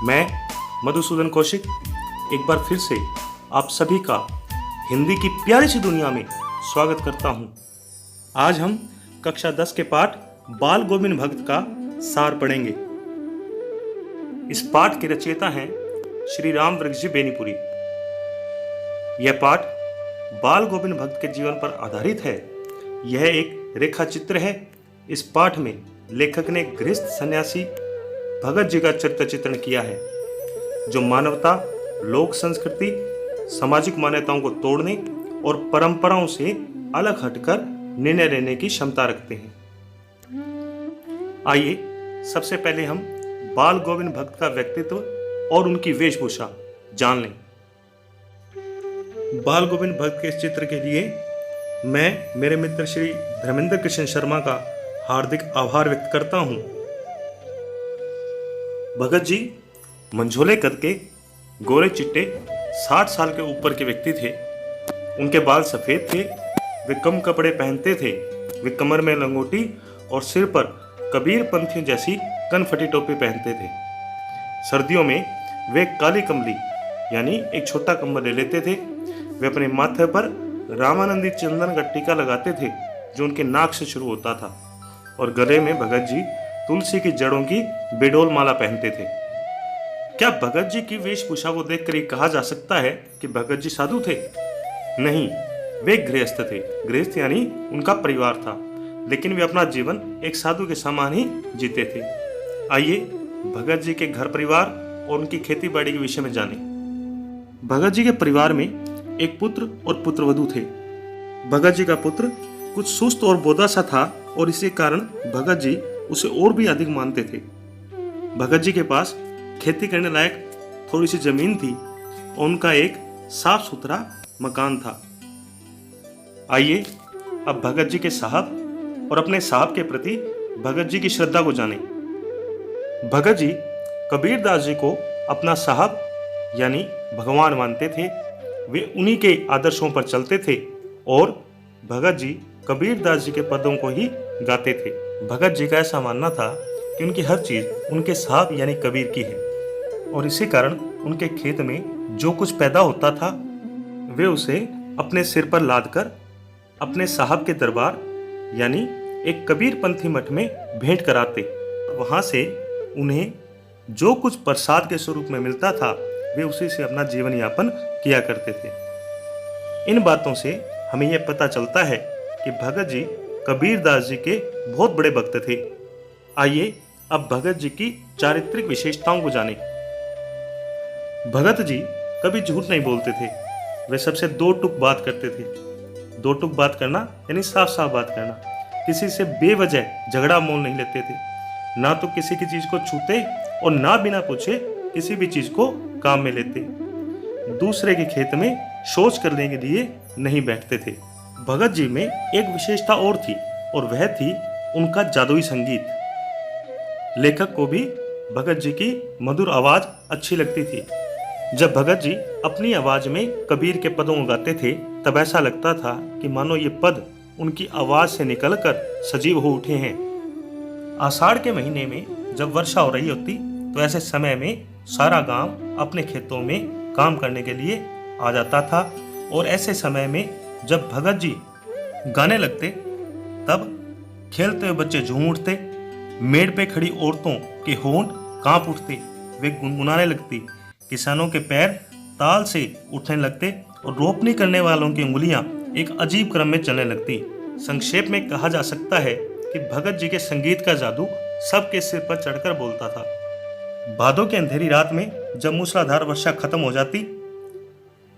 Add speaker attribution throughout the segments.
Speaker 1: मैं मधुसूदन कौशिक एक बार फिर से आप सभी का हिंदी की प्यारी सी दुनिया में स्वागत करता हूं। आज हम कक्षा 10 के पाठ बाल गोविंद भक्त का सार पढ़ेंगे। इस पाठ के रचयिता हैं श्री राम वृक्ष जी बेनीपुरी। यह पाठ बाल गोविंद भक्त के जीवन पर आधारित है। यह एक रेखा चित्र है। इस पाठ में लेखक ने गृहस्थ सन्यासी भगत जी का चरित्र चित्रण किया है, जो मानवता, लोक संस्कृति, सामाजिक मान्यताओं को तोड़ने और परंपराओं से अलग हटकर निर्णय लेने की क्षमता रखते हैं। आइए सबसे पहले हम बाल गोविंद भक्त का व्यक्तित्व और उनकी वेशभूषा जान लें। बाल गोविंद भक्त के इस चित्र के लिए मैं मेरे मित्र श्री धर्मेंद्र कृष्ण शर्मा का हार्दिक आभार व्यक्त करता हूं। भगत जी मंझोले कद के, गोरे चिट्टे 60 साल के ऊपर के व्यक्ति थे। उनके बाल सफेद थे। वे कम कपड़े पहनते थे। वे कमर में लंगोटी और सिर पर कबीर पंथियों जैसी कनफटी टोपी पहनते थे। सर्दियों में वे काली कमली यानी एक छोटा कंबल ले लेते थे। वे अपने माथे पर रामानंदी चंदन का टीका लगाते थे, जो उनके नाक से शुरू होता था, और गले में भगत जी तुलसी की जड़ों की बेडोल माला पहनते थे। क्या भगत जी की वेशभूषा को देखकर कहा जा सकता है कि भगत जी साधु थे? नहीं, वे गृहस्थ थे। गृहस्थ यानी उनका परिवार था, लेकिन वे अपना जीवन एक साधु के समान ही जीते थे। आइए भगत जी के घर परिवार और उनकी खेती बाड़ी के विषय में जानें। भगत जी के परिवार में एक पुत्र और पुत्रवधू थे। भगत जी का पुत्र कुछ सुस्त और बोधा सा था, और इसी कारण भगत जी उसे और भी अधिक मानते थे। भगत जी के पास खेती करने लायक थोड़ी सी जमीन थी और उनका एक साफ सुथरा मकान था। आइए अब भगत जी के साहब और अपने साहब के प्रति भगत जी की श्रद्धा को जानें। भगत जी कबीरदास जी को अपना साहब यानी भगवान मानते थे। वे उन्हीं के आदर्शों पर चलते थे और भगत जी कबीरदास जी के पदों को ही गाते थे। भगत जी का ऐसा मानना था कि उनकी हर चीज उनके साहब यानी कबीर की है, और इसी कारण उनके खेत में जो कुछ पैदा होता था वे उसे अपने सिर पर लादकर अपने साहब के दरबार यानी एक कबीर पंथी मठ में भेंट कराते। वहां से उन्हें जो कुछ प्रसाद के स्वरूप में मिलता था वे उसी से अपना जीवन यापन किया करते थे। इन बातों से हमें यह पता चलता है कि भगत जी कबीरदास जी के बहुत बड़े भक्त थे। आइए अब भगत जी की चारित्रिक विशेषताओं को जानें। भगत जी कभी झूठ नहीं बोलते थे। वे सबसे दो टुक बात करते थे। दो टुक बात करना यानी साफ साफ बात करना। किसी से बेवजह झगड़ा मोल नहीं लेते थे। ना तो किसी की चीज को छूते और ना बिना पूछे किसी भी चीज को काम में लेते। दूसरे के खेत में शौच करने के लिए नहीं बैठते थे। भगत जी में एक विशेषता और थी, और वह थी उनका जादुई संगीत। लेखक को भी भगत जी की मधुर आवाज अच्छी लगती थी। जब भगत जी अपनी आवाज में कबीर के पदों को गाते थे तब ऐसा लगता था कि मानो ये पद उनकी आवाज से निकलकर सजीव हो उठे हैं। आषाढ़ के महीने में जब वर्षा हो रही होती तो ऐसे समय में सारा गांव अपने खेतों में काम करने के लिए आ जाता था, और ऐसे समय में जब भगत जी गाने लगते तब खेलते हुए बच्चे झूम उठते। मेड़ पे खड़ी औरतों के होंठ कांप उठते। वे गुनगुनाने लगती। किसानों के पैर ताल से उठने लगते और रोपनी करने वालों की उंगलियां एक अजीब क्रम में चलने लगती। संक्षेप में कहा जा सकता है कि भगत जी के संगीत का जादू सबके सिर पर चढ़कर बोलता था। भादों की अंधेरी रात में जब मूसलाधार वर्षा खत्म हो जाती,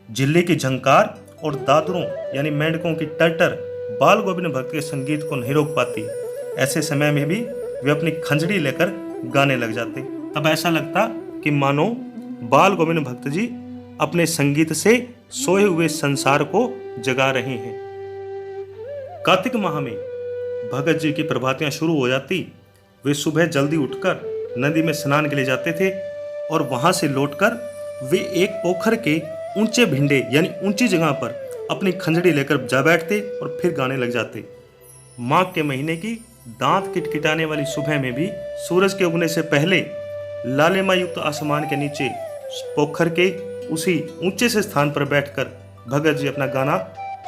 Speaker 1: जिले की झंकार और दादरों यानी मेंढकों की टर्टर बाल गोविंद भक्त के संगीत को नहीं रोक पाती। ऐसे समय में भी वे अपनी खंजड़ी लेकर गाने लग जाते। तब ऐसा लगता कि मानो बाल गोविंद भक्त जी अपने संगीत से सोए हुए संसार को जगा रहे हैं। कार्तिक माह में भगत जी की प्रभातियां शुरू हो जाती। वे सुबह जल्दी उठकर नदी में स्नान के लिए जाते थे, और वहां से लौटकर वे एक पोखर के ऊंचे भिंडे यानी ऊंची जगह पर अपनी खंजड़ी लेकर जा बैठते और फिर गाने लग जाते। माघ के महीने की दांत किटकिटाने वाली सुबह में भी सूरज के उगने से पहले लालिमा युक्त आसमान के नीचे पोखर के उसी ऊंचे से स्थान पर बैठकर भगत जी अपना गाना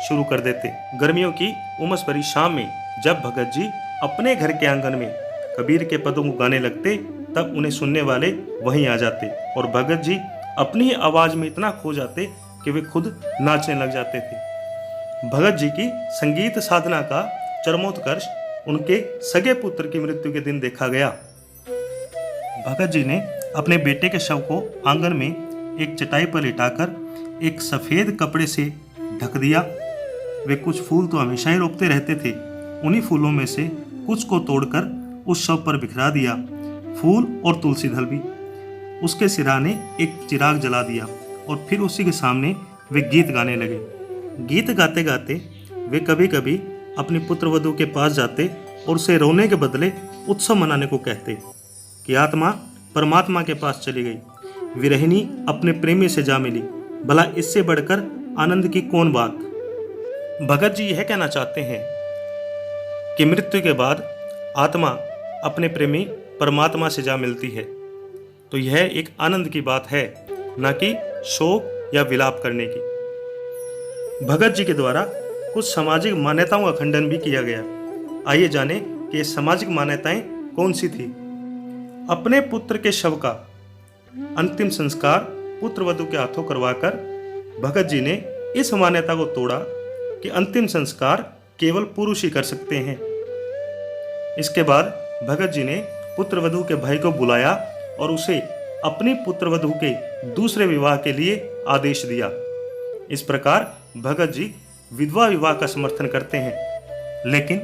Speaker 1: शुरू कर देते। गर्मियों की उमस भरी शाम में जब भगत जी अपने घर के आंगन में कबीर के पदों को गाने लगते, तब उन्हें सुनने वाले वहीं आ जाते और भगत जी अपनी ही आवाज में इतना खो जाते कि वे खुद नाचने लग जाते थे। भगत जी की संगीत साधना का चरमोत्कर्ष उनके सगे पुत्र की मृत्यु के दिन देखा गया। भगत जी ने अपने बेटे के शव को आंगन में एक चटाई पर लिटाकर एक सफेद कपड़े से ढक दिया। वे कुछ फूल तो हमेशा ही रोपते रहते थे, उन्हीं फूलों में से कुछ को तोड़कर उस शव पर बिखरा दिया, फूल और तुलसी दल भी। उसके सिरहाने एक चिराग जला दिया और फिर उसी के सामने वे गीत गाने लगे। गीत गाते गाते वे कभी कभी अपनी पुत्रवधू के पास जाते और उसे रोने के बदले उत्सव मनाने को कहते कि आत्मा परमात्मा के पास चली गई, विरहिणी अपने प्रेमी से जा मिली, भला इससे बढ़कर आनंद की कौन बात। भगत जी यह कहना चाहते हैं कि मृत्यु के बाद आत्मा अपने प्रेमी परमात्मा से जा मिलती है, तो यह एक आनंद की बात है, न कि शोक या विलाप करने की। भगत जी के द्वारा कुछ सामाजिक मान्यताओं का खंडन भी किया गया। आइए जाने कि ये सामाजिक मान्यताएं कौन सी थी। अपने पुत्र के शव का अंतिम संस्कार पुत्रवधू के हाथों करवाकर भगत जी ने इस मान्यता को तोड़ा कि अंतिम संस्कार केवल पुरुष ही कर सकते हैं। इसके बाद भगत जी ने पुत्रवधू के भाई को बुलाया और उसे अपनी पुत्रवधू के दूसरे विवाह के लिए आदेश दिया। इस प्रकार भगत जी विधवा विवाह का समर्थन करते हैं। लेकिन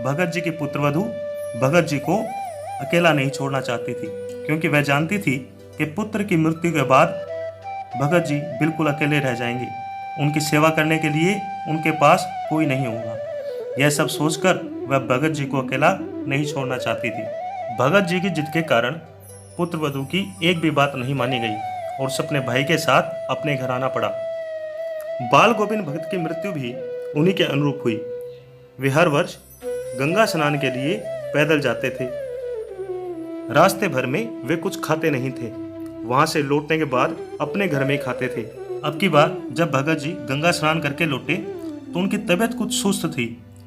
Speaker 1: भगत जी की पुत्रवधू भगत जी को अकेला नहीं छोड़ना चाहती थी, क्योंकि वह जानती थी कि पुत्र की मृत्यु के बाद भगत जी बिल्कुल अकेले रह जाएंगे, उनकी सेवा करने के लिए उनके पास कोई नहीं होगा। यह सब सोचकर वह भगत जी को अकेला नहीं छोड़ना चाहती थी। भगत जी की जिद के कारण पुत्रवधू की एक भी बात नहीं मानी गई और उसे अपने भाई के साथ अपने घर आना पड़ा। बाल गोविंद भगत की मृत्यु भी उन्हीं के अनुरूप हुई। वे हर वर्ष गंगा स्नान के लिए पैदल जाते थे। रास्ते भर में वे कुछ खाते नहीं थे, वहां से लौटने के बाद अपने घर में ही खाते थे। अब की बार जब भगत जी गंगा स्नान करके लौटे तो उनकी तबीयत कुछ सुस्त थी।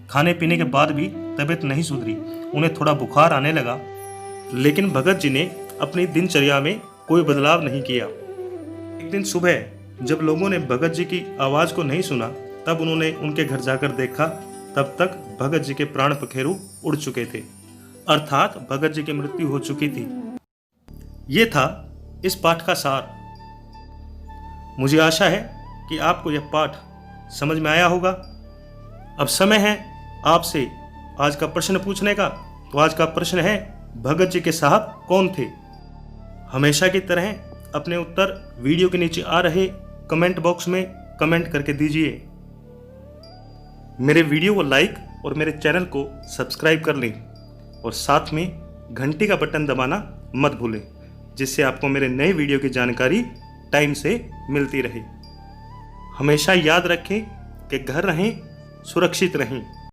Speaker 1: खाने पीने के बाद भी तबीयत नहीं सुधरी, उन्हें थोड़ा बुखार आने लगा। लेकिन भगत जी ने अपनी दिनचर्या में कोई बदलाव नहीं किया। एक दिन सुबह जब लोगों ने भगत जी की आवाज को नहीं सुना, तब उन्होंने उनके घर जाकर देखा, तब तक भगत जी के प्राण पखेरु उड़ चुके थे, अर्थात भगत जी की मृत्यु हो चुकी थी। ये था इस पाठ का सार। मुझे आशा है कि आपको यह पाठ समझ में आया होगा। अब समय है आपसे आज का प्रश्न पूछने का। तो आज का प्रश्न है, भगत जी के साहब कौन थे? हमेशा की तरह अपने उत्तर वीडियो के नीचे आ रहे कमेंट बॉक्स में कमेंट करके दीजिए। मेरे वीडियो को लाइक और मेरे चैनल को सब्सक्राइब कर लें और साथ में घंटी का बटन दबाना मत भूलें, जिससे आपको मेरे नए वीडियो की जानकारी टाइम से मिलती रहे। हमेशा याद रखें कि घर रहें, सुरक्षित रहें।